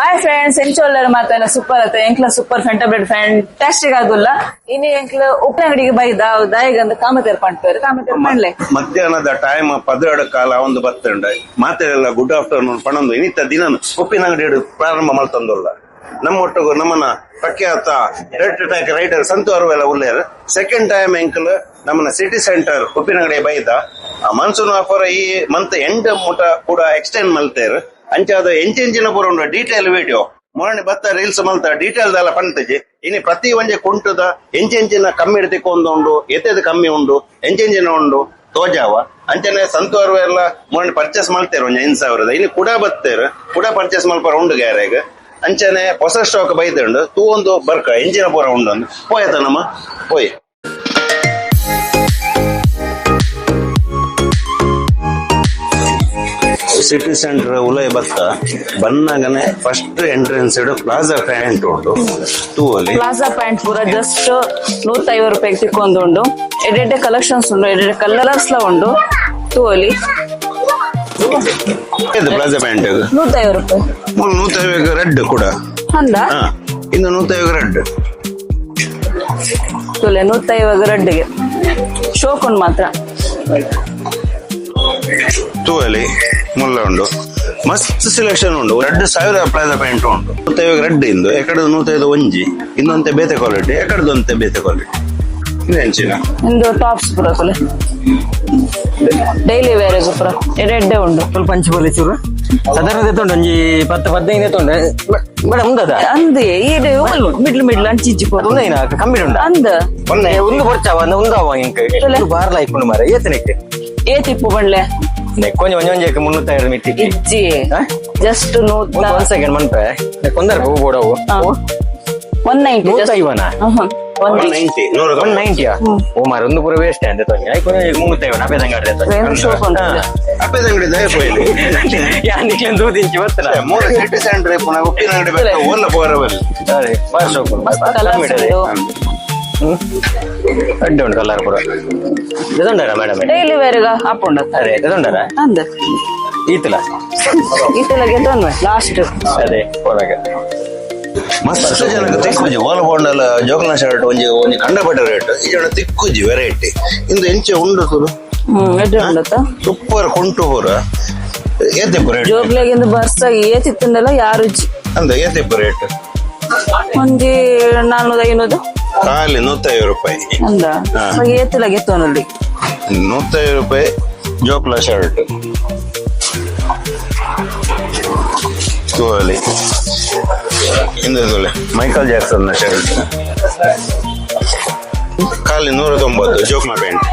Hi friends, ಎಂಚೋಲ್ಲರ ಮಾತಾಡ super ಆತ ಎಂಕ್ಲ super ಫೆಂಟಬ್ಲೆಟ್ fantastic ಆಗುಲ್ಲ ಇನ್ನು ಎಂಕ್ಲ ಉಪ್ಪಿನ ಅಂಗಡಿಗೆ ಬೈದ ದಾಯಿಗಂದ ಕಾಮತೇರ್ ಪಂಡ್ತಾರೆ ಕಾಮತೇರ್ ಮಾಡ್ಲೆ ಮಧ್ಯಾಹ್ನದ ಟೈಮ್ 12 ಕಾಲ ಒಂದು ಬರ್ತಂಡ ಮಾತೆಲ್ಲ ಗುಡ್ ಆಫ್ಟರ್ನೂನ್ ಪಣಂದು ಇನ್ನಿತ್ತ ದಿನ ಉಪ್ಪಿನ ಅಂಗಡಿ ಪ್ರಾರಂಭ ಮಾಡ್ತಂದಲ್ಲ ನಮ್ಮೊಟ್ಟಿಗೂ ನಮ್ಮನ್ನ ಪ್ರಖ್ಯಾತ ರೈಟರ್ ಸಂತು ಅರುವೆಲ್ಲ ಉಳ್ಳೇರು ಸೆಕೆಂಡ್ ಟೈಮ್ ಎಂಕಲ್ ನಮ್ಮನ್ನ ಸಿಟಿ ಸೆಂಟರ್ ಉಪ್ಪಿನ ಅಂಗಡಿ ಬೈದ ಮನ್ಸೂನ್ ಆಫರ್ ಈ ಮಂತ್ ಎಂಡ್ ಮುಟ ಕೂಡ ಎಕ್ಸ್ಟೆಂಡ್ ಮಲ್ತೇರು ಅಂಚಾದ ಎಂಚಿನ ಪೂರ ಉಂಡು ಡೀಟೇಲ್ ವಿಡಿಯೋ ಮೊನ್ನೆ ಬತ್ತ ರೀಲ್ಸ್ ಮಲ್ತ ಡೀಟೇಲ್ ಎಲ್ಲ ಪಂತಜಿ ಇನ್ನು ಪ್ರತಿ ಒಂಜೆ ಕುಂಟದ ಎಂಚಿನ ಕಮ್ಮಿ ಇಡ್ತಿಕ್ಕೊಂದು ಎತ್ತದ ಕಮ್ಮಿ ಉಂಡು ಎಂಚಿನ ಉಂಡು ತೋಜಾವ ಅಂಚನೆ ಸಂತೋರು ಎಲ್ಲ ಮೊನ್ನೆ ಪರ್ಚೇಸ್ ಮಾಡ್ತೇರು ಒಂಜ 5,000 ಇನ್ನು ಕೂಡ ಬತ್ತೇರು ಕೂಡ ಪರ್ಚೇಸ್ ಮಲ್ಪಾರ ಉಂಡು ಗ್ಯಾರೇಗ್ ಅಂಚನೆ ಹೊಸ ಸ್ಟಾಕ್ ಬೈದುಂಡು ತೂ ಒಂದು ಬರ್ಕ ಎಂಚಿನ ಪೂರ ಉಂಡು ಪೋಯತ ನಮ್ಮ ಪೋಯ್ ಸಿಟಿ ಸೆಂಟರ್ ಉಲಯ ಬತ್ತ ಬನ್ನಗನೆ ಫಸ್ಟ್ ಎಂಟ್ರೆನ್ಸ್ ಪ್ಲಾಜಾ ಪ್ಯಾಂಟ್ ಉಂಟು ತೂವಲ್ಲಿ ಪ್ಲಾಜಾ ಪ್ಯಾಂಟ್ ಪೂರ ಜಸ್ಟ್ 150 ರೂಪಾಯಿ ತಿಕ್ಕೊಂದು ಎಡೆಡೆ ಕಲೆಕ್ಷನ್ಸ್ ಉಂಡು ಎಡೆಡೆ ಕಲರ್ಸ್ ಲ ಉಂಡು ತೂವಲ್ಲಿ ಪ್ಲಾಜಾ ಪ್ಯಾಂಟ್ 150 ರೂಪಾಯಿ 150 ರೆಡ್ ಕೂಡ ಅಂದ ಇನ್ನು 150 ರೆಡ್ ತುಲೆ 150 ರೆಡ್ಗೆ ಶೋಕೊಂಡ್ ಮಾತ್ರ ತೂವಲ್ಲಿ ಮುಲ್ಲ ಉಂಡು ಮಸ್ತ್ ಸೆಲೆಕ್ಷನ್ ಉಂಡು 2,000 ಪ್ಲಾಜಾ ಪ್ಯಾಂಟ್ ಉಂಟು 150 ರೆಡ್ ಇಂದು ಎಕಡೆ 150 ಒಂಜಿ ಇನ್ನೊಂತೆ ಬೇತೆ ಕ್ವಾಲಿಟಿ ಎಕಡೆದೊಂತೆ ಬೇತೆ ಕ್ವಾಲಿಟಿ ಇಂಚಿನ ಇಂದು ಟಾಪ್ಸ್ ಪೂರ ತುಲೆ ಡೈಲಿ ವೇರ್ ಪೂರ ಎಡೆ ಉಂಡು ಸ್ವಲ್ಪ ಪಂಚಬೋಲಿ ಚೂರು ಸಾಧಾರಣ ಎತ್ತುಂಡು ಒಂಜಿ 10-15 ಎತ್ತುಂಡು ಮೇಡಮ್ ಉಂದದ ಅಂದೆ ಈಡೆ ಮಿಡ್ಲ್ ಅಂಚಿಚ್ಚಿ ಉಂದೈನ ಕಮ್ಮಿ ಉಂಡ ಅಂದ ಒಂದು ಬರ್ಚಾವ ಉಂದಾವ ಇಂಕ ಬಾರ್ಲ ಇಕ್ಕೊಂಡು ಮಾರ ಏತನಕ್ಕೆ ಏತಿಪ್ಪು ಬಂಡ್ಲೆ ನೆಕ್ಕೊಂಜ ಒಂಜೊಂಜಕ್ಕೆ 350 ಮಿತಿ ಇಜ್ಜಿ ಜಸ್ಟ್ ಒಂದ್ ಸೆಕೆಂಡ್ ಮನ್ಪೆ ನೆಕ್ಕೊಂದರ ಹೂ ಬೋಡವು 190 150 190 ಓ ಮಾರ ಒಂದು ಪೂರ ವೇಸ್ಟ್ ಅಂತ ತೊಂಗಿ ಆಯ್ತು 350 ಅಪೇದಂಗ ಅಪ್ಪೆದಂಗಡಿ ದಯ ಪೋಯ್ಲಿ ಯಾನಿಕ್ಲೆ ದೂದಿಂಚಿ ಬರ್ತನ ಮೂರು ಸಿಟಿ ಸೆಂಟರ್ ಪುನಃ ಉಪ್ಪಿನ ಅಂಗಡಿ ಬೆಟ್ಟ ಓಲ್ಲ ಪೋರವಲ್ಲಿ ಅದೇ ಬಾರ್ ಶೋಕು ಅಡ್ಡಿ ಉಂಟು ಕಲ್ಲರ್ ಪೂರ ಇದೊಂಡರ ಮೇಡಮ್ ಡೈಲಿ ವೇರ್ಗ ಹಾಕೊಂಡ ಅದೇ ಇದೊಂಡರ ಅಂದ ಈತಲ ಈತಲಗೆ ತೊಂದ್ರೆ ಲಾಸ್ಟ್ ಅದೇ ಹೊರಗೆ ಮಸ್ತ್ ಜನಕ್ಕೆ ತಿಕ್ಕುಜಿ ಓಲ ಬೋಂಡಲ ಜೋಕನ ಶರ್ಟ್ ಒಂಜಿ ಒಂಜಿ ಕಂಡಪಟ್ಟ ರೇಟ್ ಈ ಜನ ತಿಕ್ಕುಜಿ ವೆರೈಟಿ ಇಂದು ಎಂಚೆ ಉಂಡು ತುರು ಎಡ್ಡೆ ಉಂಡತ್ತ ಸೂಪರ್ ಕುಂಟು ಪೂರ ಏತೆಪ್ಪು ರೇಟ್ ಜೋಗ್ಲಾಗಿಂದ ಬರ್ಸಾಗಿ ಏತಿತ್ತಂದೆಲ್ಲ ಯಾರು ಅಂದ ಏತೆಪ್ಪು ರೇಟ್ ಒಂಜಿ 400-500 ಖಾಲಿ 150 ರೂಪಾಯಿ ಅಂದ ಏತಿಲಾಗೆ ತೊನಲ್ಲಿ 150 ರೂಪಾಯಿ ಜೋಕ್ಲ ಶರ್ಟ್ ತೋಲಿ ಇಂದು ಮೈಕಲ್ ಜಾಕ್ಸನ್ ನ ಶರ್ಟ್ ಖಾಲಿ 190 ಜೋಕ್ಲ ಪ್ಯಾಂಟ್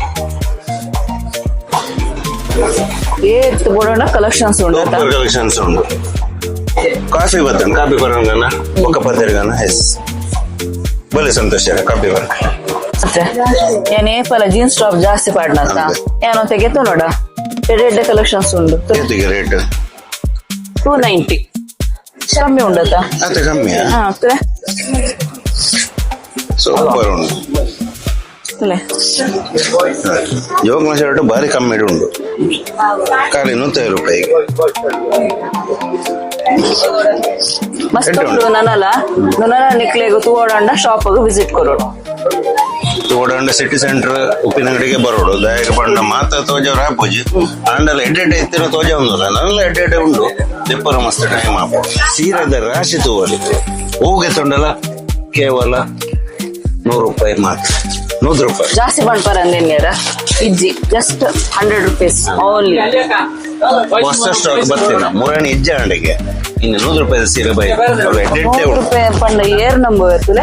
ಏತ್ ಬೋಡೋಣ ಕಲೆಕ್ಷನ್ಸ್ ಉಂಡು ಕಲೆಕ್ಷನ್ಸ್ ಉಂಡು ಕಾಫಿ ಬರ್ತೇನೆ ಕಾಫಿ ಬರೋಣ ಒಕ್ಕ ಪತ್ತರಿಗಾನ ಎಸ್ ಬಲೆ ಸಂತೋಷ ಕಾಫಿ ಬರ ಏನ್ ಏಪಲ ಜೀನ್ಸ್ ಟಾಪ್ ಜಾಸ್ತಿ ಪಾಡ್ನಂತ ಏನೋ ತೆಗೆತು ನೋಡ ಎಡೆ ಕಲೆಕ್ಷನ್ಸ್ ಉಂಡು ರೇಟ್ 290 ಕಮ್ಮಿ ಉಂಡತ್ತ ಅತ್ತೆ ಕಮ್ಮಿ ಸೂಪರ್ ಉಂಡು ಜೋಗ್ನ ಶರ್ಟ್ ಬಾರಿ ಕಮ್ಮಿ ಉಂಡು ಖಾಲಿ 150 ರೂಪಾಯಿ ಮಸ್ತ್ ಉಂಟು ನನಲ ನಿಕ್ಲೆಗು ತೂವಡಂಡ ಶಾಪ್ ವಿಸಿಟ್ ಕೊರೋಡು ತೋಡಂಡ ಸಿಟಿ ಸೆಂಟರ್ ಉಪ್ಪಿನ ಅಂಗಡಿಗೆ ಬರೋಡು ದಯಗೆ ಬಂಡ ಮಾತ ತೋಜವ್ರ ಹಾಪುಜಿ ಅಂಡಲ್ಲ ಎಡ್ಡೆ ಇತ್ತಿನ ತೋಜ ಉಂದಲ್ಲ ನನ್ನೆಲ್ಲ ಎಡ್ಡೆ ಉಂಡು ತೆಪ್ಪರ ಮಸ್ತ್ ಟೈಮ್ ಹಾಪು ಸೀರೆದ ರಾಶಿ ತೂವಲಿ ಹೂಗೆ ತೊಂಡಲ್ಲ ಕೇವಲ 100 ರೂಪಾಯಿ ಮಾತ್ರ 100 ರೂಪಾಯಿ ಜಾಸ್ತಿ ಬಂಡ್ಪಾರ ಅಂದೇನ್ಯಾರ ಇಜ್ಜಿ ಜಸ್ಟ್ 100 ರೂಪೀಸ್ ಓನ್ಲಿ ಹೊಸ ಸ್ಟಾಕ್ ಬರ್ತೀನ ಮೂರನೇ ಇಜ್ಜೆ ಅಂಡಿಗೆ ಇನ್ನು 100 ರೂಪಾಯಿ ಸೀರೆ ಬೈ 100 ರೂಪಾಯಿ ಪಂಡ ಏರ್ ನಂಬರ್ ಇರ್ತದೆ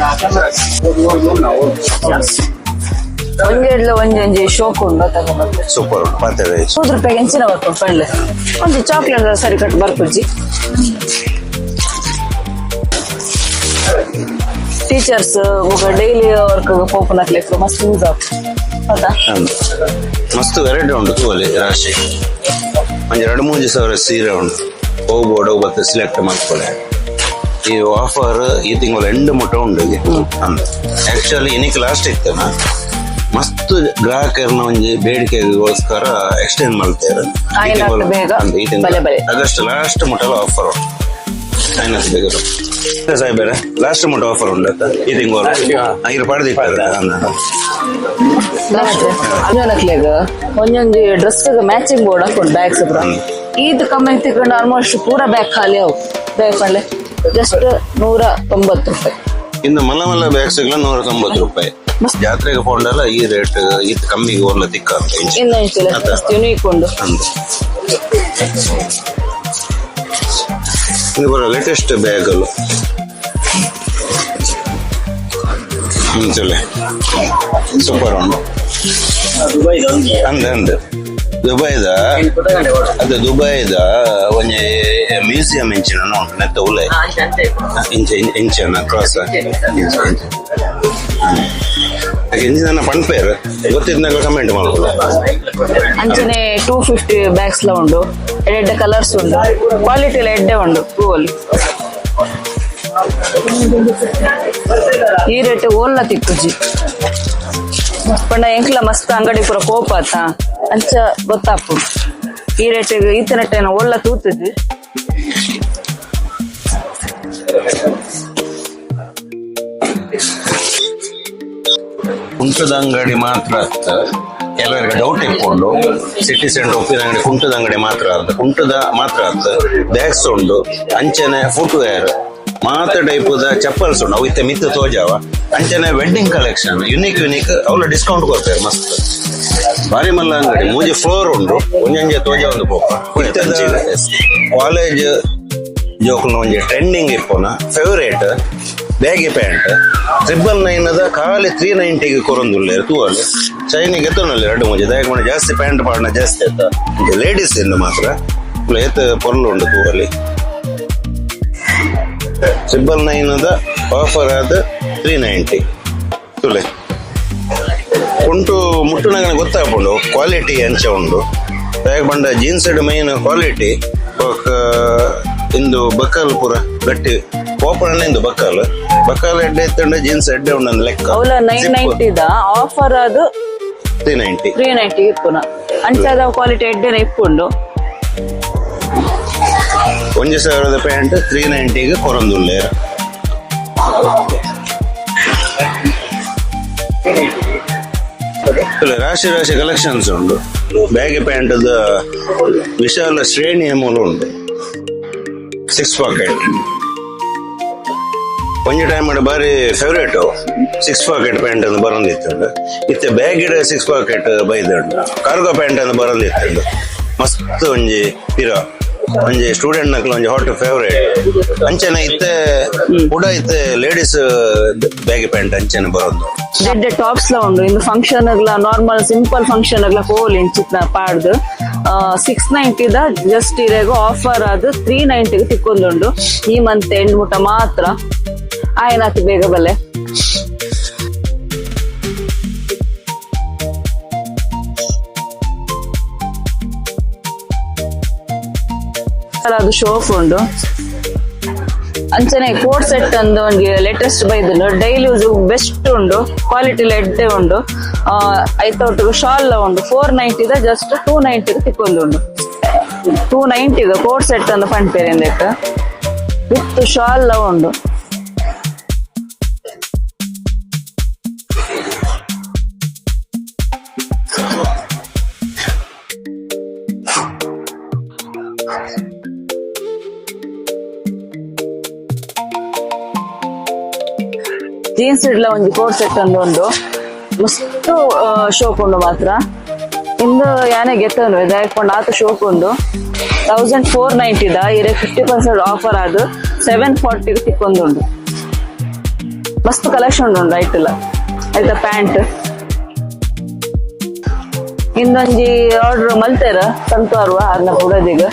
ಒಂಜಿ ಶೋಕ್ ಉಂಡು ತಗೊಂಡು ಸೂಪರ್ ಉಂಟು 100 ರೂಪಾಯಿಗೆ ಹೆಂಚಿನ ಬರ್ಕೊಂಡು ಪಂಡ್ಲೆ ಒಂಜಿ ಚಾಕ್ಲೇಟ್ ಸರಿ ಕಟ್ಟು ಬರ್ಕೊಜ್ಜಿ ಟೀಚರ್ಸ್ ಡೈಲಿ ವರ್ಕ್ ಪೋಪನ್ ಹಾಕ್ಲಿಕ್ಕೆ ಮಸ್ತ್ ಯೂಸ್ ಆಗ್ತದೆ ಮಸ್ತ್ ವೆರೈಟಿ ಉಂಟು ತೂವಲ್ಲಿ ರಾಶಿ ಒಂಜಿ 2-3 ಸಾವಿರ ಸೀರೆ ಉಂಟು ಹೋಗ್ಬೋಡು ಮತ್ತೆ ಸಿಲೆಕ್ಟ್ ಮಾಡ್ಕೊಳ್ಳಿ ಈ ಆಫರ್ ಈ ತಿಂಗಳು ಎಂಡ್ ಮುಟ್ಟ ಉಂಡು ಅಂದ ಆಕ್ಚುಲಿ ಇನ್ನಿಕ್ ಲಾಸ್ಟ್ ಇತ್ತನ ಮಸ್ತ್ ಗ್ರಾಹಕರನ್ನ ಒಂಜಿ ಬೇಡಿಕೆಗೋಸ್ಕರ ಎಕ್ಸ್ಟೆಂಡ್ ಮಾಡ್ತಾರೆ ಆಗಸ್ಟ್ ಲಾಸ್ಟ್ ಮುಟ್ಟಲು ಆಫರ್ ಮೈನಸ್ ಬೇಗರು ಸಾಯ್ಬೇರೆ ಲಾಸ್ಟ್ ಅಮೌಂಟ್ ಆಫರ್ ಉಂಟು ಈ ತಿಂಗಳು ಇದು ಪಡೆದಿಟ್ಟಾರೆ ಅನ್ಯೋನಕ್ಲೆಗ್ ಒಂದೊಂದು ಡ್ರೆಸ್ ಮ್ಯಾಚಿಂಗ್ ಬೋರ್ಡ್ ಹಾಕೊಂಡು ಬ್ಯಾಗ್ಸ್ ಈದ್ ಕಮ್ಮಿ ತಿಳ್ಕೊಂಡು ಆಲ್ಮೋಸ್ಟ್ ಪೂರ ಬ್ಯಾಗ್ ಖಾಲಿ ಅವು ಬ್ಯಾಗ್ ಪಳ್ಳೆ ಜಸ್ಟ್ 190 ರೂಪಾಯಿ. ಇನ್ನು ಮಲ್ಲ ಮಲ್ಲ ಬ್ಯಾಗ್ಸ್ 190 ರೂಪಾಯಿ. ಜಾತ್ರೆಗೆ ಕೊಂಡಲ್ಲ ಈ ರೇಟ್ ಇದು ಕಮ್ಮಿಗೆ ಓರ್ಲ ತಿಕ್ಕ ಅಂತ ಇನ್ನು ಯುನೀಕ್ ಉಂಡು ಇದು ಬರೋ ಲೇಟೆಸ್ಟ್ ಬ್ಯಾಗಲ್ಲಿ ಸೂಪರ್ ಉಂಟು ಅಂದ ದುಬೈದ ಅದು ದುಬೈದ ಒಂಜಿ ಮ್ಯೂಸಿಯಂ ಇಂಚಿನ ಉಂಟು ನೆತ್ತ ಉಲೆ ಇಂಚನ ಕ್ರಾಸ್ ಇಂಚಿನ ಪಂಪೇರ್ ಗೊತ್ತಿದ್ದಾಗ ಕಮೆಂಟ್ ಮಾಡ್ಬೋದು. ಅಂಚನೆ 250 ಬ್ಯಾಗ್ಸ್ ಲ ಉಂಡು ಎಡ್ಡೆ ಕಲರ್ಸ್ ಉಂಡು ಕ್ವಾಲಿಟಿ ಎಲ್ಲ ಎಡ್ಡೆ ಉಂಡು ಹೂವಲ್ಲಿ ಈ ರೇಟ್ ಓಲ್ಲ ತಿಕ್ಕುಜಿ ಪಂಡ ಎಂಕ್ಲ ಮಸ್ತ್ ಅಂಗಡಿ ಪೂರ ಕೋಪ ಆತ ಅಂಚ ಗೊತ್ತಾಪು ಈ ರೇಟ್ ಈತನಟ್ಟೇನ ಓಲ್ಲ ತೂತುಜಿ. ಕುಂಟದ ಅಂಗಡಿ ಮಾತ್ರ ಕೆಲವರಿಗೆ ಡೌಟ್ ಇಟ್ಕೊಂಡು ಸಿಟಿ ಸೆಂಟರ್ ಒಪ್ಪಿದ ಅಂಗಡಿ ಕುಂಟದ ಅಂಗಡಿ ಮಾತ್ರ ಅಂತ ಕುಂಟದ ಮಾತ್ರ ಅಂತ ಬ್ಯಾಗ್ಸ್ ಉಂಡು ಅಂಚನೆ ಫುಟ್ವೇರ್ ಮಾತ ಟೈಪ್ ಚಪ್ಪಲ್ಸ್ ಉಂಡು ಅವು ಇತ್ತೆ ಮಿತ್ತು ತೋಜಾವ ಅಂಚನೆ ವೆಡ್ಡಿಂಗ್ ಕಲೆಕ್ಷನ್ ಯುನೀಕ್ ಅವ್ಲ ಡಿಸ್ಕೌಂಟ್ ಕೊಡ್ತಾರೆ ಮಸ್ತ್ ಬಾರಿ ಮಲ್ಲ ಅಂಗಡಿ ಮೂಜಿ ಫ್ಲೋರ್ ಉಂಡು ಒಂಜಂಜೆ ತೋಜ ಒಂದು ಪೋಪ ಕಾಲೇಜ್ ಜೋಕ್ಲ ಒಂಜಿ ಟ್ರೆಂಡಿಂಗ್ ಇಪ್ಪುನ ಫೇವರೇಟ್ ಬ್ಯಾಗಿ ಪ್ಯಾಂಟ್ 999 ಖಾಲಿ 390 ಕೊರೊಂದುಲ್ಲೇರು ತೂವಲ್ಲಿ ಚೈನಿಗೆ ಎತ್ತನಲ್ಲಿ 2-3 ದಯಮಾಡಿ ಜಾಸ್ತಿ ಪ್ಯಾಂಟ್ ಪಾಡ್ನ ಜಾಸ್ತಿ ಎತ್ತ ಲೇಡೀಸ್ ಇಂದ ಮಾತ್ರ ಎತ್ತ ಪೊರ್ಲು ಉಂಟು ತೂವಲ್ಲಿ 999 ಆಫರ್ ಆದ 390 ತುಲೆ ಉಂಟು ಮುಟ್ಟುನಗನ ಗೊತ್ತಾಗ್ಕೊಂಡು ಕ್ವಾಲಿಟಿ ಅಂಚ ಉಂಡು ಬ್ಯಾಗ್ ಬಂಡ ಜೀನ್ಸ್ ಮೈನ್ ಕ್ವಾಲಿಟಿ ಇಂದು ಬಕ್ಕಲ್ ಪೂರ ಗಟ್ಟಿ ಓಪನ್ ಇಂದು ಬಕ್ಕಲ್ ಎಡ್ಡೆ ಎತ್ತಂಡ ಜೀನ್ಸ್ ಎಡ್ಡೆ ಉಂಡು ಲೆಕ್ಕ ಅವಲ 990 ಆಫರ್ ಅದು 390 ಇಪ್ಪುನ ಅಂಚದ ಕ್ವಾಲಿಟಿ ಎಡ್ಡೆನ ಇಪ್ಪುಂಡು 1,000 ಪ್ಯಾಂಟ್ 390 ಕೊರೊಂದುಲ್ಲೇರು ರಾಶಿ ಕಲೆಕ್ಷನ್ಸ್ ಉಂಡು ಬ್ಯಾಗಿ ಪ್ಯಾಂಟ್ ವಿಶಾಲ ಶ್ರೇಣಿಯ ಮೂಲ ಉಂಟು 6 ಪಾಕೆಟ್ ಒಂಜಿ ಟೈಮ್ ಬಾರಿ ಫೇವ್ರೇಟ್ 6 ಪಾಕೆಟ್ ಪ್ಯಾಂಟ್ ಅಂತ ಬರಂದಿತ್ತುಂಡು ಇತ್ತೆ ಬ್ಯಾಗ್ ಇಡ 6 ಪಾಕೆಟ್ ಬೈದುಂಡು ಕಾರ್ಗೋ ಪ್ಯಾಂಟ್ ಅಂತ ಬರಂದಿತ್ತುಂಡು ಮಸ್ತ್ ಒಂಜಿ ಪಿರ ಒಂಜಿ ಸ್ಟೂಡೆಂಟ್ ನಕ್ಲ ಒಂಜಿ ಹಾಟ್ ಫೇವ್ರೇಟ್ ಅಂಚನೆ ಇತ್ತೆ ಕೂಡ ಇತ್ತೆ ಲೇಡೀಸ್ ಬ್ಯಾಗಿ ಪ್ಯಾಂಟ್ ಅಂಚನೆ ಬರೋದು ರೆಡ್ ಟಾಪ್ಸ್ ಲ ಉಂಡು ಇಂದು ಫಂಕ್ಷನ್ ನಾರ್ಮಲ್ ಸಿಂಪಲ್ ಫಂಕ್ಷನ್ ಕೋಲ್ ಇಂಚಿತ್ನ ಪಾಡ್ದು 690 ಜಸ್ಟ್ ಇರೆಗು ಆಫರ್ ಅದು 390 ತಿಕ್ಕೊಂದುಂಡು ಈ ಮಂತ್ ಎಂಡ್ ಮುಟ ಮಾತ್ರ ಆಯ್ನಾತಿ ಬೇಗ ಬಲ್ಲೆ ಅದು ಶೋಫ್ ಉಂಡು ಅಂಚನೆ ಕೋಟ್ ಸೆಟ್ ಅಂದು ಒಂಜಿ ಲೇಟೆಸ್ಟ್ ಬೈದುಂಡು ಡೈಲಿ ಯೂಸ್ ಬೆಸ್ಟ್ ಉಂಡು ಕ್ವಾಲಿಟಿ ಎಡ್ಡೆ ಉಂಡು ಐತೊಟ್ಟಿಗೆ ಶಾಲ್ ಉಂಡು 490 ಜಸ್ಟ್ 290 ತಿಕ್ಕೊಂದುಂಡು 290 ಕೋಟ್ ಸೆಟ್ ಅಂದು ಪಂಡ್ಪೇರೆ ಎಂದೆಕ್ಕ ವಿತ್ ಶಾಲ್ ಉಂಡು ಜೀನ್ಸ್ ಇಡ್ಲ ಒಂಜಿ ಕೋಟ್ ಸೆಟ್ ಅಂದು ಉಂಡು ಮಸ್ತ್ ಶೋಪ್ ಉಂಡು ಮಾತ್ರ ಇಂದು ಯಾನೆ ಗೆತ್ತನು ಇದಾಯ್ಕೊಂಡು ಆತ ಶೋಪ್ ಉಂಡು 1490 ಇರೆ 50% ಆಫರ್ ಆದು 740 ತಿಕ್ಕೊಂದುಂಡು ಮಸ್ತ್ ಕಲೆಕ್ಷನ್ ಉಂಡು ಐಟಲ್ಲ ಆಯ್ತಾ ಪ್ಯಾಂಟ್ ಇನ್ನೊಂಜಿ ಆರ್ಡರ್ ಮಲ್ತೇರ ಸಂತೋರ್ವ ಅದನ್ನ ಕೂಡದೀಗ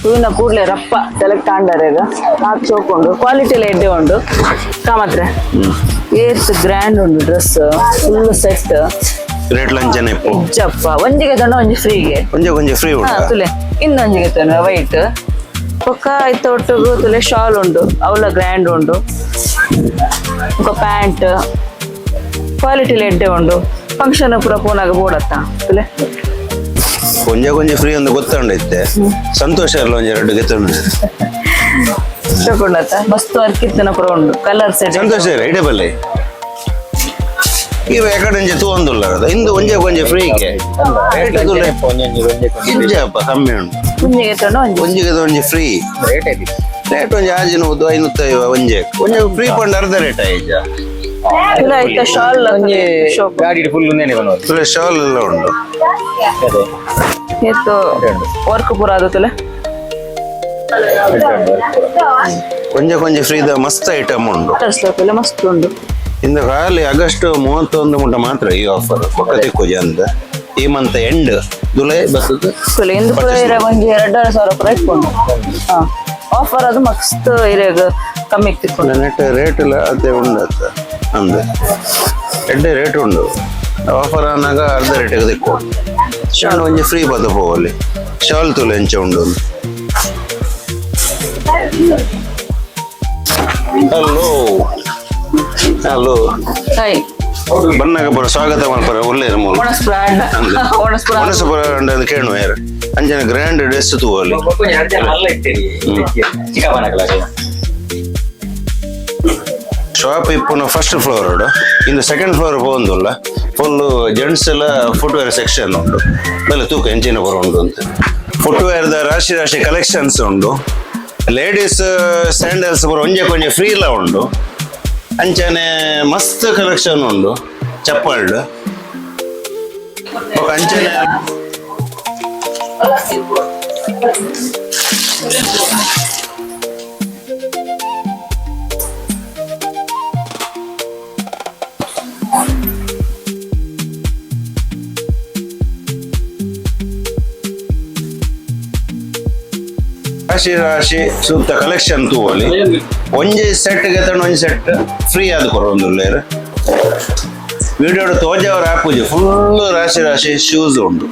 ಹೂವಿನ ಕೂಡ್ಲೆ ರಪ್ಪ ಸೆಲೆಕ್ಟ್ ಆಂಡಾರೇಗ ನಾಲ್ಕು ಶೋಪ್ ಉಂಡು ಕ್ವಾಲಿಟಿ ಎಲ್ಲ ಎಡ್ಡೆ ಉಂಡು ಕಾಮತ್ರೆ ಏತ್ ಗ್ರ್ಯಾಂಡ್ ಉಂಡು ಡ್ರೆಸ್ ಫುಲ್ ಸೆಟ್ ರೇಟ್ ಲಂಚನೆ ಜಪ್ಪ ಒಂಜಿಗೆ ತಂಡ ಒಂಜಿ ಫ್ರೀಗೆ ಒಂಜಿ ಫ್ರೀ ಉಂಟು ತುಲೆ ಇನ್ನೊಂಜಿಗೆ ತಂಡ ವೈಟ್ ಪಕ್ಕ ಐತ ಒಟ್ಟಿಗೂ ತುಲೆ ಶಾಲ್ ಉಂಡು ಅವಳ ಗ್ರ್ಯಾಂಡ್ ಉಂಡು ಪ್ಯಾಂಟ್ ಕ್ವಾಲಿಟಿ ಎಡ್ಡೆ ಉಂಡು ಫಂಕ್ಷನ್ ಪೂರ ಪೋನಾಗ ಬೋಡತ್ತ ತುಲೆ ಕೊಂಜ ಫ್ರೀ ಒಂದು ಗೊತ್ತಂಡೈತೆ ಸಂತೋಷ ಅಲ್ಲ ಒಂಜಿ 2 ಗೆತ್ತುಂಡು ಶೋಕೊಂಡತ್ತ ಮಸ್ತ್ ವರ್ಕ್ ಇತ್ತನ ಪುರ ಉಂಡು ಕಲರ್ ಸೆಟ್ ಸಂತೋಷ ಐಡಿಯಾ ಬಲ್ಲೆ ಇವ ಎಕಡೆ ತೂಂದುಲ್ಲ ಇಂದು ಒಂಜೆ ಕೊಂಜೆ ಫ್ರೀಗೆ ರೇಟ್ ಇಂಜಪ್ಪ ಕಮ್ಮಿ ಉಂಟು ಕುಂಜಿಗೆ ತೊಂಡು ಒಂಜಿಗೆ ಒಂಜಿ ಫ್ರೀ ರೇಟ್ ಒಂಜಿ ಆಜಿನ 550 ಒಂಜೆ ಫ್ರೀ ಪಂಡ ಅರ್ಧ ರೇಟ್ ಆಯ್ತ ಇಲ್ಲ ಇತ್ತ ಶಾಲ್ ಶೋಕು ಗಾಡಿ ಫುಲ್ ನೇನೆ ಬಂದವರು ಶಾಲ್ ಎಲ್ಲ ಉಂಟು ಎತ್ತು ವರ್ಕ್ ಪೂರ ಆದತ್ತಲ್ಲ ಕೊಂಜೆ ಕೊಂಜೆ ಫ್ರೀದ ಮಸ್ತ್ ಐಟಮ್ ಉಂಟು ತರಿಸ್ಲಕ್ಕೆಲ್ಲ ಮಸ್ತ್ ಉಂಡು ಇಂದು ಖಾಲಿ ಆಗಸ್ಟ್ 31 ಮುಟ ಮಾತ್ರ ಈ ಆಫರ್ ಪಕ್ಕ ತಿಕ್ಕೋಜಿ ಅಂತ ಈ ಮಂತ್ ಎಂಡ್ ಜುಲೈ ಬರ್ತದೆ ಇಂದು ಪೂರ ಇರಾಗ ಒಂಜಿ 2,500 ಪೂರ ಇಟ್ಕೊಂಡು ಹಾ ಆಫರ್ ಅದು ಮಸ್ತ್ ಇರಾಗ ಕಮ್ಮಿ ತಿಕ್ಕೊಂಡು ನೆಟ್ ರೇಟ್ ಇಲ್ಲ ಅದೇ ಉಂಡತ್ತ ಅಂದೆ ಎಡ್ಡೆ ರೇಟ್ ಉಂಡು ಆಫರ್ ಅನ್ನಾಗ ಅರ್ಧ ರೇಟಿಗೆ ತಿಕ್ಕು ಶಾಲ್ ಒಂಜಿ ಫ್ರೀ ಬದ ಹೋಗಲಿ ಶಾಲ್ ತುಲೆ ಎಂಚ ಉಂಡು ಹಲೋ ಹಲೋ ಹಾಯ್ ಬನ್ನಾಗ ಬರೋ ಸ್ವಾಗತ ಮಾಡ್ತಾರೆ ಒಳ್ಳೆ ಒಣಸ್ಪುರ ಅಂತ ಕೇಳುವ ಯಾರು ಅಂಜನ ಗ್ರ್ಯಾಂಡ್ ಡ್ರೆಸ್ ತೂವಲ್ಲಿ ಶಾಪ್ ಇಪ್ಪುನ ಫಸ್ಟ್ ಫ್ಲೋರ್ ಉಂಡು ಇಂದು ಸೆಕೆಂಡ್ ಫ್ಲೋರ್ ಹೋಗುದಿಲ್ಲ ಫುಲ್ ಜೆಂಟ್ಸ್ ಎಲ್ಲ ಫುಟ್ವೇರ್ ಸೆಕ್ಷನ್ ಉಂಟು ಬೆಲೆ ತೂಕ ಎಂಚಿನ ಬರ ಉಂಟು ಅಂತ ಫುಟ್ವೇರ್ ದ ರಾಶಿ ರಾಶಿ ಕಲೆಕ್ಷನ್ಸ್ ಉಂಟು ಲೇಡೀಸ್ ಸ್ಯಾಂಡಲ್ಸ್ ಬರೋ ಒಂಜೆ ಕೊಂಜೆ ಫ್ರೀ ಎಲ್ಲ ಉಂಟು ಅಂಚನೆ ಮಸ್ತ್ ಕಲೆಕ್ಷನ್ ಉಂಡು ಚಪ್ಪಲ್ಡ್ ಅಂಚನೆ ರಾಶಿ ರಾಶಿ ಸೂಕ್ತ ಕಲೆಕ್ಷನ್ ತೂವಲಿ ಒಂಜಿ ಸೆಟ್ ಗೆ ಒಂಜಿ ಸೆಟ್ ಫ್ರೀ ಆದ್ ಕೊರೊಂದುಲ್ಲೇರ್ ವಿಡಿಯೋ ತೋಜವರ ಆಪುಜಿ ಫುಲ್ ರಾಶಿ ರಾಶಿ ಶೂಸ್ ಉಂಟು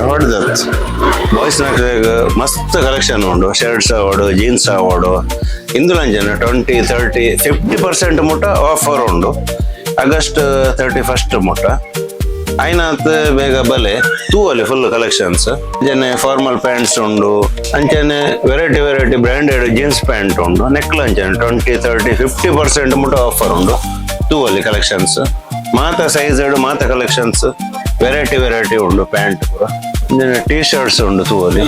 ಹೊಡೆದತ್ ಬಾಯ್ಸ್ ಮಸ್ತ್ ಕಲೆಕ್ಷನ್ ಉಂಡು ಶರ್ಟ್ಸ್ ಆವಡು ಜೀನ್ಸ್ ಆವಡು ಇಂದುಲಂಜನ 20-30-50% ಮುಟ್ಟ ಆಫರ್ ಉಂಡು ಆಗಸ್ಟ್ 31 ಮುಟ್ಟ ಐನಾತ್ ಬೇಗ ಬಲೆ ತೂವಲ್ಲಿ ಫುಲ್ ಕಲೆಕ್ಷನ್ಸ್ ಜನ ಫಾರ್ಮಲ್ ಪ್ಯಾಂಟ್ಸ್ ಉಂಡು ಅಂಚನೆ ವೆರೈಟಿ ಬ್ರ್ಯಾಂಡೆಡ್ ಜೀನ್ಸ್ ಪ್ಯಾಂಟ್ ಉಂಡು ನೆಕ್ಲ ಅಂಚನೆ 20-30-50% ಮುಟ್ಟ ಆಫರ್ ಉಂಡು ತೂವಲ್ಲಿ ಕಲೆಕ್ಷನ್ಸ್ ಮಾತ ಸೈಜ್ ಮಾತ ಕಲೆಕ್ಷನ್ಸ್ ವೆರೈಟಿ ಉಂಡು ಪ್ಯಾಂಟ್ ಪೂರ ಟೀ ಶರ್ಟ್ಸ್ ಉಂಡು ತೂವಲ್ಲಿ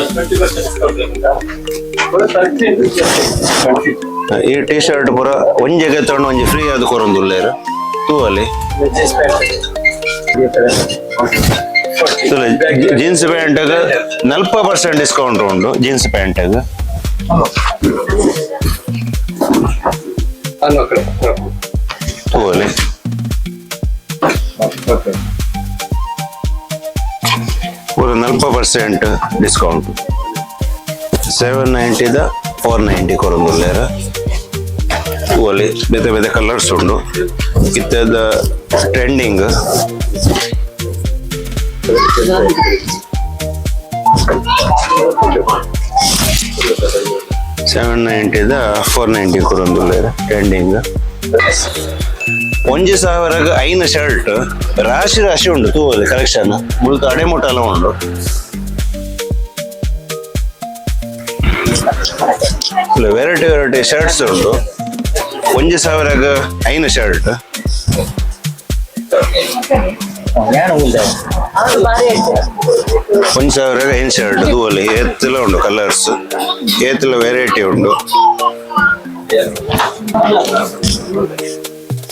ಈ ಟೀ ಶರ್ಟ್ ಪೂರ ಒಂಜೆಗೆ ತಗೊಂಡು ಒಂಜಿ ಫ್ರೀ ಆದ್ ಕೊರೊಂದುಲ್ಲೇರು ತೂವಲ್ಲಿ ಜೀನ್ಸ್ ಪ್ಯಾಂಟ್ಗೆ 40% ಡಿಸ್ಕೌಂಟ್ ಉಂಡು ಜೀನ್ಸ್ ಪ್ಯಾಂಟ್ಗೆ ತೂವಲ್ಲಿ ಪೂರ 40% ಡಿಸ್ಕೌಂಟ್ 790 ದ 490 ಕೊರೊಂದುಲ್ಲೇರ ತೂವಲ್ಲಿ ಬೇತೆ ಕಲರ್ಸ್ ಉಂಡು ಇತ್ತದ ಟ್ರೆಂಡಿಂಗ್ 790 ದ 490 ಕೊರೊಂದುಲ್ಲೇರ ಟ್ರೆಂಡಿಂಗ್ 1,000 ಐನ ಶರ್ಟ್ ರಾಶಿ ಉಂಡು ತೂವಲ್ಲಿ ಕಲೆಕ್ಷನ್ ಮುಳ್ಕ ಅಡೆಮುಟ ಎಲ್ಲ ಉಂಡು ವೆರೈಟಿ ಶರ್ಟ್ಸ್ ಉಂಟು 1,000 ಐನ ಶರ್ಟ್ 1,000 ಐನ ಶರ್ಟ್ ತೂವಲ್ಲಿ ಏತ್ತೆಲ್ಲ ಉಂಡು ಕಲರ್ಸ್ ಏತ್ತೆಲ್ಲ ವೆರೈಟಿ ಉಂಡು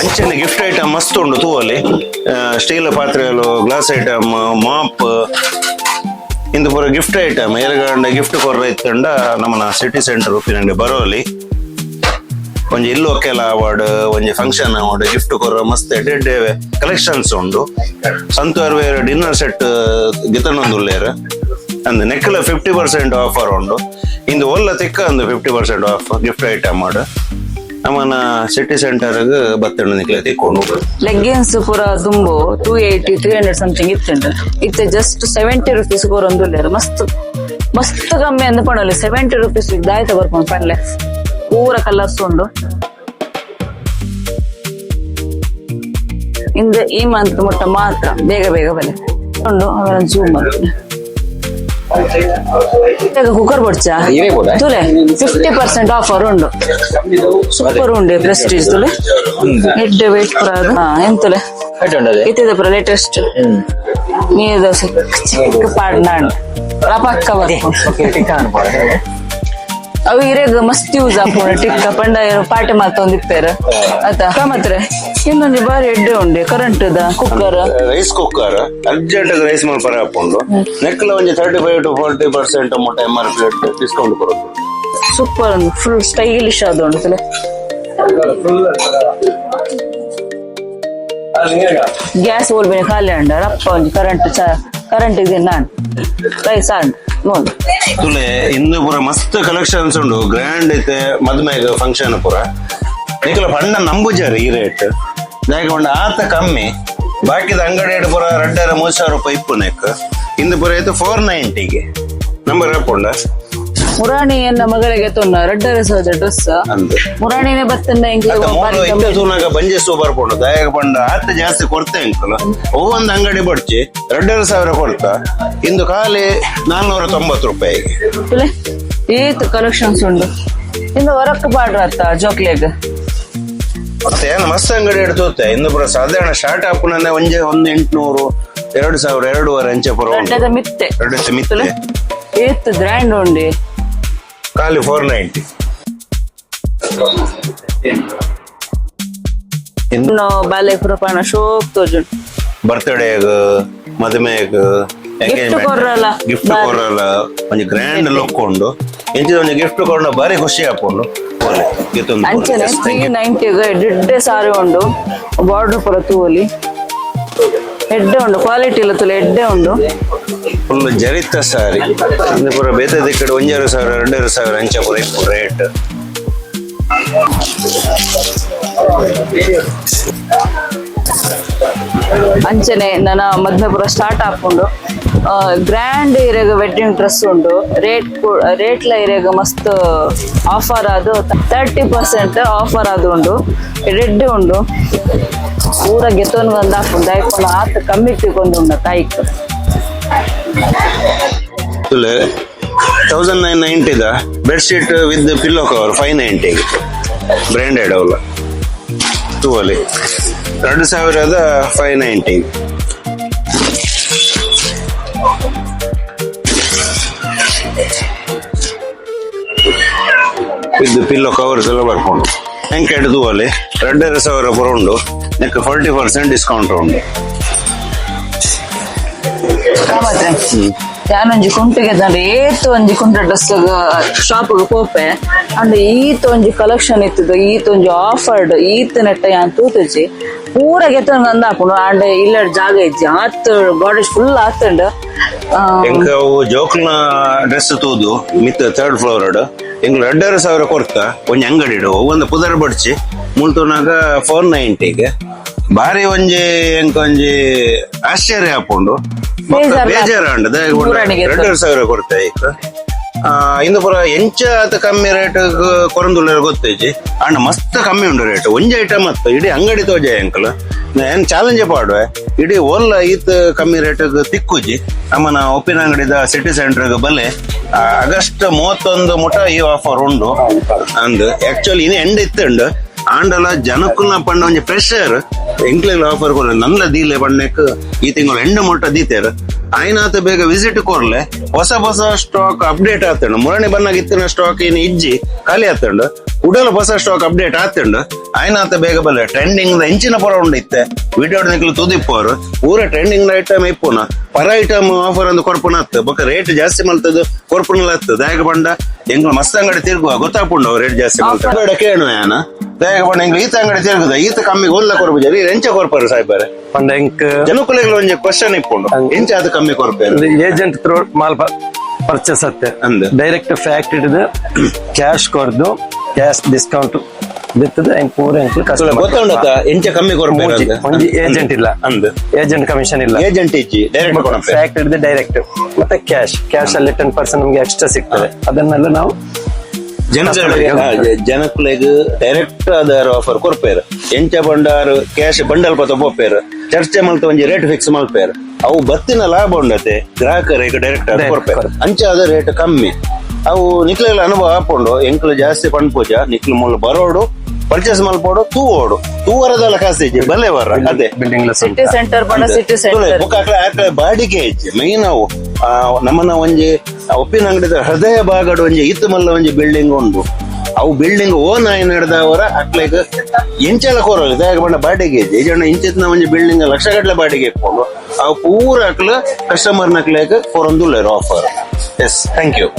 ಅಂಚನೆ ಗಿಫ್ಟ್ ಐಟಮ್ ಮಸ್ತ್ ಉಂಡು ತೂವಲ್ಲಿ ಸ್ಟೀಲ್ ಪಾತ್ರೆಗಳು ಗ್ಲಾಸ್ ಐಟಮ್ ಮಾಪ್ ಇಂದು ಪೂರ ಗಿಫ್ಟ್ ಐಟಮ್ ಏರ್ಗಂಡ ಗಿಫ್ಟ್ ಕೊರ್ರ ಇತ್ತಂಡ ನಮ್ಮನ ಸಿಟಿ ಸೆಂಟರ್ ಉಪ್ಪಿನಂಗಡಿ ಬರೋಲಿ ಒಂಜಿ ಇಲ್ಲು ಒಕ್ಕೆಲ ಅವಾರ್ಡ್ ಒಂಜಿ ಫಂಕ್ಷನ್ ಅವಾರ್ಡ್ ಗಿಫ್ಟ್ ಕೊರ್ರ ಮಸ್ತ್ ಎಡ್ಡೆ ಕಲೆಕ್ಷನ್ಸ್ ಉಂಡು ಸಂತೂರ್ ವೇರ್ ಡಿನ್ನರ್ ಸೆಟ್ ಗಿತನೊಂದುಲ್ಲೇರ್ ಅಂದ್ ನೆಕ್ಲ 50% ಆಫರ್ ಉಂಡು ಇಂದು ಒಲ್ಲ ತಿಕ್ಕ ಒಂದು 50% ಆಫ್ ಗಿಫ್ಟ್ ಐಟಮ್ ಮಾಡು ನಮ್ಮನ ಸಿಟಿ ಸೆಂಟರ್ ಬತ್ತಣ್ಣ ನಿಕ್ಲೆ ತಿಕ್ಕೊಂಡು ಲೆಗ್ಗಿನ್ಸ್ ಪೂರ ದುಂಬು 280-300 ಸಮಥಿಂಗ್ ಇತ್ತುಂಟು ಇತ್ತೆ ಜಸ್ಟ್ 70 rupees ಕೊರೊಂದುಲ್ಲೇರು ಮಸ್ತ್ ಕಮ್ಮಿ ಅಂದ್ ಪಣಲಿ 70 rupees ದಾಯ್ತ ಬರ್ಕೊಂಡು ಪಣ್ಲೆ ಪೂರ ಕಲರ್ಸ್ ಉಂಡು ಇಂದು ಈ ಮಂತ್ ಮುಟ್ಟ ಮಾತ್ರ ಬೇಗ ಬೇಗ ಬೆಲೆ ಉಂಡು ಅವರ ಜೂಮ್ ಕುಕ್ಕರ್ ಬಡ್ಚಾ ತುಲೆ 50% ಆಫರ್ ಉಂಡು ಸೂಪರ್ ಉಂಡೆ ಪ್ರೆಸ್ಟೀಜ್ ತುಲೆ ಹೆಡ್ ವೇಟ್ ಪುರ ಎಂತುಲೆ ಇತ್ತಿದೆ ಪುರ ಲೇಟೆಸ್ಟ್ ನೀರು ದೋಸೆ ಚಿಕ್ಕ ಪಾಡ್ನಾಂಡ್ ಪಕ್ಕ ಅವು ಇರೇಗ ಮಸ್ತ್ ಯೂಸ್ ಆಪುಂಡು ಟಿಕ್ಕ ಪಂಡ ಪಾಟೆ ಮಾತೊಂದಿಪ್ಪೇರು ಆಯ್ತಾ ಮಾತ್ರ ಇನ್ನೊಂದು ಬಾರಿ ಎಡ್ಡೆ ಉಂಡೆ current cooker rice cooker urgent rice ಮಲ್ಪರ ಹಾಕೊಂಡು ನೆಕ್ಲ ಒಂಜಿ 35 to 40% ಮೊಟ್ಟ MRP ಡಿಸ್ಕೌಂಟ್ ಕೊಡೋದು ಸೂಪರ್ ಉಂಡು ಫುಲ್ ಸ್ಟೈಲಿಶ್ ಆದ ಉಂಡು ತಲೆ ಗ್ಯಾಸ್ ಓಲ್ಬೇನೆ ಖಾಲಿ ಅಂಡ ರಪ್ಪ ಒಂಜಿ ಕರೆಂಟ್ ಇದೆ ನಾನು ರೈಸ್ ಆಂಡ್ ನೋಡಿ ತುಲೆ ಇಂದು ಪೂರ ಮಸ್ತ್ ಕಲೆಕ್ಷನ್ಸ್ ಉಂಡು ಗ್ರ್ಯಾಂಡ್ ಐತೆ ಮದ್ಮೆಗ ಫಂಕ್ಷನ್ ಪೂರ ನಿಖಲ ಪಂಡ ನಂಬುಜಾರಿ ಈ ರೇಟ್ ಜಾಗ ಆತ ಕಮ್ಮಿ ಬಾಕಿದ ಅಂಗಡಿ ಪೂರ 2,30,000 ರೂಪಾಯಿ ಇಪ್ಪು ನೆಕ್ ಇಂದು ಪೂರ ಐತೆ 490 ನಂಬರ್ ಹಾಕೊಂಡ ಮುರಾಣಿ ಎನ್ನ ಮಗಳಿಗೆ ತೊನ್ನ 2,500 ಡ್ರೆಸ್ ಮುರಾಣಿನೇ ಬತ್ತಂಡ ತೂನಾಗ ಬಂಜೆಸು ಬರ್ಕೊಂಡು ದಯಾಗ ಪಂಡ ಆತ ಜಾಸ್ತಿ ಕೊಡ್ತೆ ಅಂಕಲ್ ಒவ்வೊಂದು ಅಂಗಡಿ ಬಡ್ಚಿ 2,500 ಕೊಡ್ತಾ ಇಂದು ಖಾಲಿ 490 ರೂಪಾಯಿಗೆ ಏತ್ ಕಲೆಕ್ಷನ್ಸ್ ಉಂಡು ಇಂದು ಹೊರಕ್ ಪಾಡ್ರತ್ತ ಜೋಕ್ಲೆಗ್ ಮತ್ತೆ ಏನು ಮಸ್ತ್ ಅಂಗಡಿ ಹಿಡ್ತೋತೆ ಇಂದು ಪುರ ಸಾಧಾರಣ ಸ್ಟಾರ್ಟ್ ಹಾಕೊಂಡೆ ಒಂದು 800 2,000 2,500 ಅಂಚೆ ಪುರ ಮಿತ್ತೆ ಏತ್ ಗ್ರ್ಯಾಂಡ್ ಉಂಡಿ ಖಾಲಿ 490 ಇನ್ನು ಬಾಲೆ ಪುರಪಾಣ ಶೋಕ್ ತೋಜುಂಡು ಬರ್ತ್ಡೇಗ್ ಮದುವೆಗ್ ಗಿಫ್ಟ್ ಕೊರಲ್ಲ ಒಂಜಿ ಗ್ರ್ಯಾಂಡ್ ಲುಕ್ ಉಂಡು ಎಂಚಿದ ಒಂಜಿ ಗಿಫ್ಟ್ ಕೊರೊಂಡ ಬಾರಿ ಖುಷಿ ಹಾಕೊಂಡು ಅಂಚನೆ 390 ಎಡ್ಡೆ ಸಾರಿ ಉಂಡು ಬಾರ್ಡರ್ ಪುರ ತೂವಲಿ ಎಡ್ಡೆ ಉಂಡು ಕ್ವಾಲಿಟಿ ಇಲ್ಲ ತುಲೆ ಎಡ್ಡೆ ಉಂಡು ಫುಲ್ ಜರಿತ ಸಾರಿ ಇಂದು ಪೂರ ಬೇತದ ಕಡೆ 1,000 2,000 ಅಂಚೆ ಪೂರ ಇಪ್ಪು ರೇಟ್ ಅಂಚನೆ ನನ್ನ ಮದ್ವೆ ಪುರ ಸ್ಟಾರ್ಟ್ ಹಾಕೊಂಡು ಗ್ರ್ಯಾಂಡ್ ಇರೆಗ ವೆಡ್ಡಿಂಗ್ ಡ್ರೆಸ್ ಉಂಡು ರೇಟ್ಲ ಇರೆಗ ಮಸ್ತ್ ಆಫರ್ ಅದು 30% ಆಫರ್ ಅದು ಉಂಡು ರೆಡ್ ಉಂಡು ಪೂರ ಗೆತ್ತೊಂದು ಬಂದು ಹಾಕೊಂಡು ಹಾಕೊಂಡು ಆತ ಕಮ್ಮಿ ತಿಳ್ಕೊಂಡು ತಾಯಿಕ್ 1,990 bedsheet with pillow cover 590 branded ಅವಲ್ಲ ತೂವಲಿ 2,590 ವಿತ್ ಪಿಲ್ಲೋ ಕವರ್ಸ್ ಎಲ್ಲ ಬರ್ಕೊಂಡು ಹೆಂಗೆ ತೂವಲಿ 2,500 ಪುರ ಉಂಡು ನೆಕ್ 40% ಡಿಸ್ಕೌಂಟ್ ಉಂಡು ಯಾನೊಂಜಿ ಕುಂಟಿಗೆ ತಂದ್ರೆ ಏತ್ ಒಂಜಿ ಕುಂಟ ಡ್ರೆಸ್ ಶಾಪ್ ಪೋಪೆ ಅಂಡ್ ಈತ್ ಒಂಜಿ ಕಲೆಕ್ಷನ್ ಇತ್ತದು ಈತ್ ಒಂಜಿ ಆಫರ್ಡ್ ಈತ್ ನೆಟ್ಟ ಯಾನ್ ತೂತುಜಿ ಪೂರ ಗೆತ್ತೊಂದು ಅಂದ ಹಾಕೊಂಡು ಅಂಡ್ ಇಲ್ಲ ಜಾಗ ಇಜ್ಜಿ ಆತ್ ಗಾಡೇಜ್ ಫುಲ್ ಆತಂಡ್ ಎಂಕ ಅವು ಜೋಕ್ಲ ಡ್ರೆಸ್ ತೂದು ಮಿತ್ 3rd floor ಎಂಗ್ 2,500 ಕೊಡ್ತ ಒಂಜಿ ಅಂಗಡಿ ಇಡು ಒಂದು ಪುದರ್ ಬಡ್ಚಿ ಮುಳ್ತುನಾಗ 490 ಬಾರಿ ಒಂಜಿ ಎಂಕ ಒಂಜಿ ಆಶ್ಚರ್ಯ ಹಾಕೊಂಡು ಬೇಜಾರ ಉಂಡು 2,500 ಕೊಡ್ತಾ ಈಗ ಇಂದು ಪೂರ ಎಂಚ ಆತ ಕಮ್ಮಿ ರೇಟ್ ಕೊರಂದುಲ್ಲ ಗೊತ್ತೈಜಿ ಅಂಡ್ ಮಸ್ತ್ ಕಮ್ಮಿ ಉಂಡು ರೇಟ್ ಒಂಜಿ ಐಟಮ್ ಅತ್ತ ಇಡೀ ಅಂಗಡಿ ತೋಜೆ ಅಂಕಲ್ ಏನ್ ಚಾಲೆಂಜ್ ಪಾಡುವೆ ಇಡೀ ಓಲ್ಲ ಈತ್ ಕಮ್ಮಿ ರೇಟ್ ತಿಕ್ಕುಜಿ ನಮ್ಮನ ಒಪ್ಪಿನ ಅಂಗಡಿದ ಸಿಟಿ ಸೆಂಟರ್ ಬಲೆ ಆಗಸ್ಟ್ 31 ಮುಟ ಈ ಆಫರ್ ಉಂಡು ಅಂದ್ ಆಕ್ಚುಲಿ ಇನ್ನು ಎಂಡ್ ಇತ್ತಂಡ್ ಆಂಡಲ ಜನಕ್ಕುಲ್ನ ಪಂಡ ಒಂಜಿ ಪ್ರೆಷರ್ ಎಂಕ್ಲೆಗ್ ಆಫರ್ ಕೊಡ್ಲೆ ನನ್ಲ ದೀಲೆ ಪಂಡಕ್ ಈ ತಿಂಗಳು ಎಂಡ್ ಮುಟ್ಟ ದೀತೇರ್ ಆಯ್ನಾತ ಬೇಗ ವಿಸಿಟ್ ಕೊರ್ಲೆ ಹೊಸ ಸ್ಟಾಕ್ ಅಪ್ಡೇಟ್ ಆತಂಡು ಮುರಣಿ ಬನ್ನಾಗ ಇತ್ತಿನ ಸ್ಟಾಕ್ ಏನು ಇಜ್ಜಿ ಖಾಲಿ ಆತಂಡು ಉಡಲ ಹೊಸ ಸ್ಟಾಕ್ ಅಪ್ಡೇಟ್ ಆತಂಡು ಆಯ್ನಾತ ಬೇಗ ಬಲ್ಲೆ ಟ್ರೆಂಡಿಂಗ್ ಹೆಂಚಿನ ಪರ ಉಂಡು ಇತ್ತೆ ವಿಡಿಯೋ ನಿಕ್ಲು ತುದಿಪ್ಪೋರು ಪೂರ ಟ್ರೆಂಡಿಂಗ್ ಐಟಮ್ ಇಪ್ಪುನ ಪರ ಐಟಮ್ ಆಫರ್ ಅಂದ್ ಕೊರ್ಪುನ ಹತ್ತು ಬೊಕ್ಕ ರೇಟ್ ಜಾಸ್ತಿ ಮಲ್ತದ್ದು ಕೊರ್ಪುನಲ್ಲ ಹತ್ತು ದಾಯಕ ಬಂಡ ಎಂಗ್ಲ ಮಸ್ತ್ ಅಂಗಡಿ ತಿರುಗುವ ಗೊತ್ತಾಪುಂಡು ರೇಟ್ ಜಾಸ್ತಿ ಮಲ್ತ ಕೇಳು ಯಾನ ದಾಯಕ ಬಂಡ ಎಂಗ್ಲ ಈತ ಅಂಗಡಿ ತಿರುಗುದ ಈತ ಕಮ್ಮಿ ಒಲ್ಲ ಕೊರ್ಬುಜ ಎಂಚ ಕೊರ್ಪಾರು ಸಾಯ್ಬಾರೆ ಜನಕ್ಕುಲೆಗ್ಲ ಒಂಜಿ ಕ್ವಶನ್ ಇಪ್ಪುಂಡು ಎಂಚ ಅದು ಕಮ್ಮಿ ಕೊರ್ಪೇರು ಏಜೆಂಟ್ ಥ್ರೂ ಮಾಲ್ ಪರ್ಚೇಸ್ ಅತ್ತೆ ಡೈರೆಕ್ಟ್ ಫ್ಯಾಕ್ಟರಿ ಕ್ಯಾಶ್ ಕೊರ್ದು ಕ್ಯಾಶ್ ಡಿಸ್ಕೌಂಟ್ ಬಿತ್ತದ ಪೂರ ಗೊತ್ತುಂಡತ ಎಂಚ ಕಮ್ಮಿ ಕೊರ್ಪೇರು ಒಂಜಿ ಏಜೆಂಟ್ ಇಲ್ಲ ಅಂದ್ ಏಜೆಂಟ್ ಕಮಿಷನ್ ಇಲ್ಲ ಏಜೆಂಟ್ ಇಜ್ಜಿ ಡೈರೆಕ್ಟ್ ಫ್ಯಾಕ್ಟರಿ ಡೈರೆಕ್ಟ್ ಮತ್ತೆ ಕ್ಯಾಶ್ ಅಲ್ಲಿ 10% ನಮ್ಗೆ ಎಕ್ಸ್ಟ್ರಾ ಸಿಗ್ತದೆ ಅದನ್ನೆಲ್ಲ ನಾವು ಜನಕ್ಲೆಗ್ ಡೈರೆಕ್ಟ್ ಆಧಾರ ಆಫರ್ ಕೊರ್ಪೇರು ಎಂಚ ಬಂಡಾರು ಕ್ಯಾಶ್ ಬಂಡಲ್ ಪತ ಬೋಪೇರು ಚರ್ಚೆ ಮಲ್ತ ಒಂಜಿ ರೇಟ್ ಫಿಕ್ಸ್ ಮಲ್ಪೇರು ಅವು ಬತ್ತಿನ ಲಾಭ ಉಂಡತೆ ಗ್ರಾಹಕರಿಗೆ ಡೈರೆಕ್ಟ್ ಆದ ಕೊರ್ಪೇರು ಅಂಚ ಆದ ರೇಟ್ ಕಮ್ಮಿ ಅವು ನಿಕ್ಲೆಲ್ಲ ಅನುಭವ ಹಾಕೊಂಡು ಎಂಕ್ಲು ಜಾಸ್ತಿ ಪಂಡ್ಪೂಜ ನಿಕ್ಲು ಮೂಲ ಬರೋಡು ಪರ್ಚೇಸ್ ಮಲ್ಪೋಡು ತೂವೋಡು ತೂವರದಲ್ಲ ಕಾಸೇಜಿ ಬಲ್ಲೆ ಬರ ಅದೇ ಬಿಲ್ಡಿಂಗ್ ಸಿಟಿ ಸೆಂಟರ್ ಬಣ್ಣ ಸಿಟಿ ಸೆಂಟರ್ ಬಾಡಿಗೆ ಹೆಚ್ಚು ಮೈನ್ ಅವು ನಮ್ಮನ್ನ ಒಂಜಿ ಉಪ್ಪಿನ ಅಂಗಡಿದ ಹೃದಯ ಭಾಗಡ್ ಒಂಜಿ ಇತ್ತು ಮಲ್ಲ ಒಂಜಿ ಬಿಲ್ಡಿಂಗ್ ಉಂಡು ಅವು ಬಿಲ್ಡಿಂಗ್ ಓನ್ ಆಯ್ ನಡೆದವರ ಅಕ್ಲೆಗ್ ಎಂಚೆಲ್ಲ ಕೋರಲ್ಲ ದಾಗ ಬಣ್ಣ ಬಾಡಿಗೆ ಹೆಚ್ಚು ಈಜಣ್ಣ ಇಂಚಿತ್ನ ಒಂಜಿ ಬಿಲ್ಡಿಂಗ್ ಲಕ್ಷಗಟ್ಲೆ ಬಾಡಿಗೆ ಇಟ್ಕೊಂಡು ಅವು ಪೂರ ಅಕ್ಲ ಕಸ್ಟಮರ್ ನಕ್ಲೆಗ್ ಕೊರೊಂದುಲ್ಲೇರು ಆಫರ್ ಎಸ್ ಥ್ಯಾಂಕ್ ಯು